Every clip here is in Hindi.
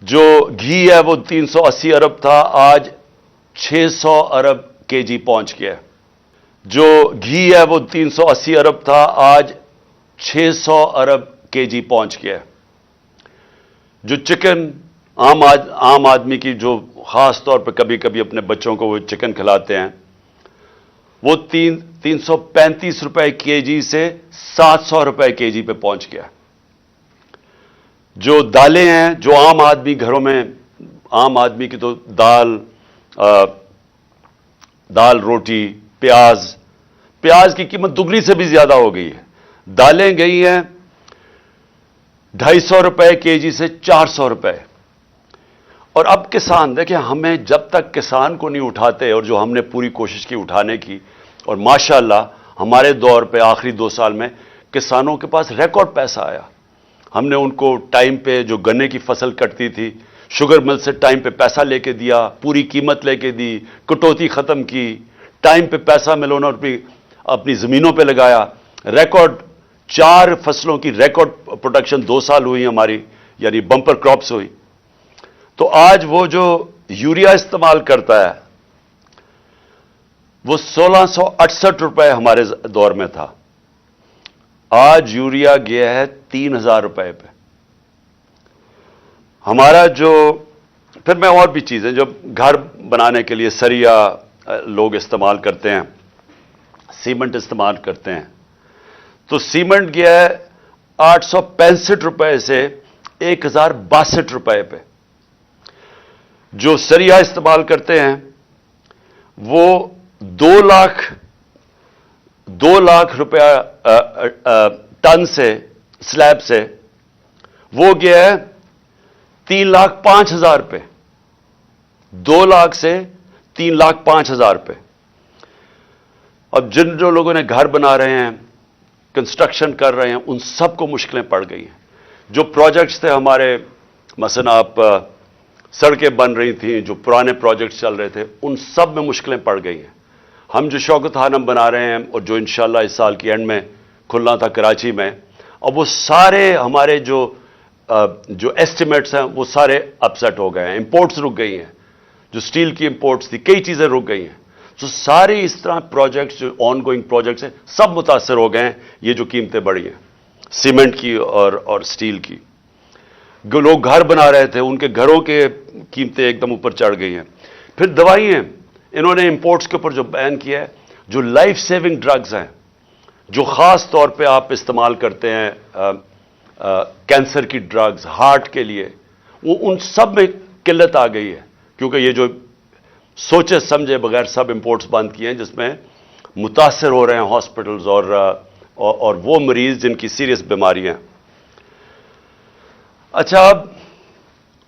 जो घी है वो 380 अरब था, आज 600 अरब केजी पहुंच गया। जो घी है वो 380 अरब था, आज 600 अरब केजी पहुंच गया। जो चिकन आम आदमी की, जो खास तौर पर कभी कभी अपने बच्चों को वो चिकन खिलाते हैं, वो 335 रुपए केजी से 700 रुपए केजी पे पहुंच गया। जो दालें हैं, जो आम आदमी घरों में, आम आदमी की तो दाल रोटी, प्याज की कीमत दुगनी से भी ज्यादा हो गई है। दालें गई हैं 250 रुपए केजी से 400 रुपए। और अब किसान, देखिए, हमें जब तक किसान को नहीं उठाते, और जो हमने पूरी कोशिश की उठाने की, और माशाअल्लाह हमारे दौर पे आखिरी 2 साल में किसानों के पास रिकॉर्ड पैसा आया। हमने उनको टाइम पे जो गन्ने की फसल कटती थी, शुगर मिल से टाइम पे पैसा लेके दिया, पूरी कीमत लेके दी, कटौती खत्म की, टाइम पे पैसा मिला, उन्होंने अपनी जमीनों पे लगाया। रिकॉर्ड 4 फसलों की रिकॉर्ड प्रोडक्शन 2 साल हुई हमारी, यानी बम्पर क्रॉप्स हुई। तो आज वो जो यूरिया इस्तेमाल करता है वो 1668 रुपए हमारे दौर में था, आज यूरिया गया है 3000 रुपए पे। हमारा जो, फिर मैं और भी चीजें जो घर बनाने के लिए सरिया लोग इस्तेमाल करते हैं, सीमेंट इस्तेमाल करते हैं, तो सीमेंट गया है 865 रुपए से 1062 रुपए पे। जो सरिया इस्तेमाल करते हैं वो 2 लाख रुपया टन से, स्लैब से, वो गया है 3,05,000 पे। 2 लाख से 3,05,000 पे। अब जो लोगों ने घर बना रहे हैं, कंस्ट्रक्शन कर रहे हैं, उन सबको मुश्किलें पड़ गई हैं। जो प्रोजेक्ट्स थे हमारे, मसलन आप सड़कें बन रही थी, जो पुराने प्रोजेक्ट्स चल रहे थे, उन सब में मुश्किलें पड़ गई हैं। हम जो शौकत खानम बना रहे हैं, और जो इंशाल्लाह इस साल की एंड में खुलना था कराची में, अब वो सारे हमारे जो एस्टिमेट्स हैं वो सारे अपसेट हो गए हैं। इंपोर्ट्स रुक गई हैं, जो स्टील की इंपोर्ट्स थी, कई चीजें रुक गई हैं। तो सारे इस तरह प्रोजेक्ट्स, जो ऑनगोइंग प्रोजेक्ट्स हैं, सब मुतासर हो गए हैं। ये जो कीमतें बढ़ी हैं सीमेंट की और स्टील की, जो लोग घर बना रहे थे उनके घरों के कीमतें एकदम ऊपर चढ़ गई हैं। फिर दवाइयां, इन्होंने इंपोर्ट्स के ऊपर जो बैन किया है, जो लाइफ सेविंग ड्रग्स हैं, जो खास तौर पे आप इस्तेमाल करते हैं, कैंसर की ड्रग्स, हार्ट के लिए, वो उन सब में किल्लत आ गई है, क्योंकि ये जो सोचे समझे बगैर सब इंपोर्ट्स बंद किए हैं, जिसमें मुतासर हो रहे हैं हॉस्पिटल्स और वो मरीज जिनकी सीरियस बीमारियां। अच्छा,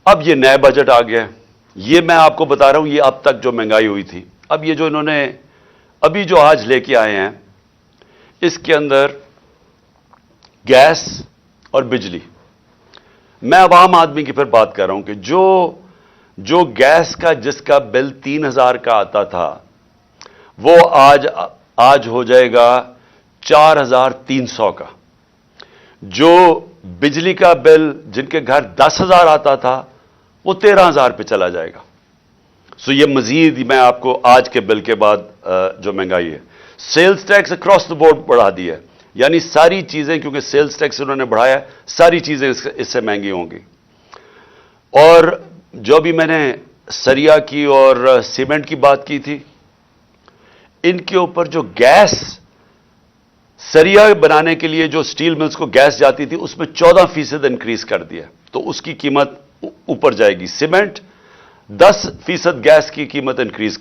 अब ये नया बजट आ गया। ये मैं आपको बता रहा हूं, ये अब तक जो महंगाई हुई थी, अब ये जो इन्होंने अभी जो आज लेके आए हैं, इसके अंदर गैस और बिजली, मैं अब आम आदमी की फिर बात कर रहा हूं कि जो गैस का, जिसका बिल 3000 का आता था, वो आज हो जाएगा 4300 का। जो बिजली का बिल, जिनके घर 10,000 आता था, वो 13,000 पे चला जाएगा। सो ये मजीद, मैं आपको आज के बिल के बाद जो महंगाई है, sales tax across the board बढ़ा दिया है, यानी सारी चीजें, क्योंकि सेल्स टैक्स उन्होंने बढ़ाया, सारी चीजें इससे महंगी होंगी। और जो भी मैंने सरिया की और सीमेंट की बात की थी, इनके ऊपर जो गैस, सरिया बनाने के लिए जो स्टील मिल्स को गैस जाती थी, उसमें 14% इंक्रीज कर दिया, तो उसकी कीमत ऊपर जाएगी। सीमेंट 10% गैस की कीमत इंक्रीज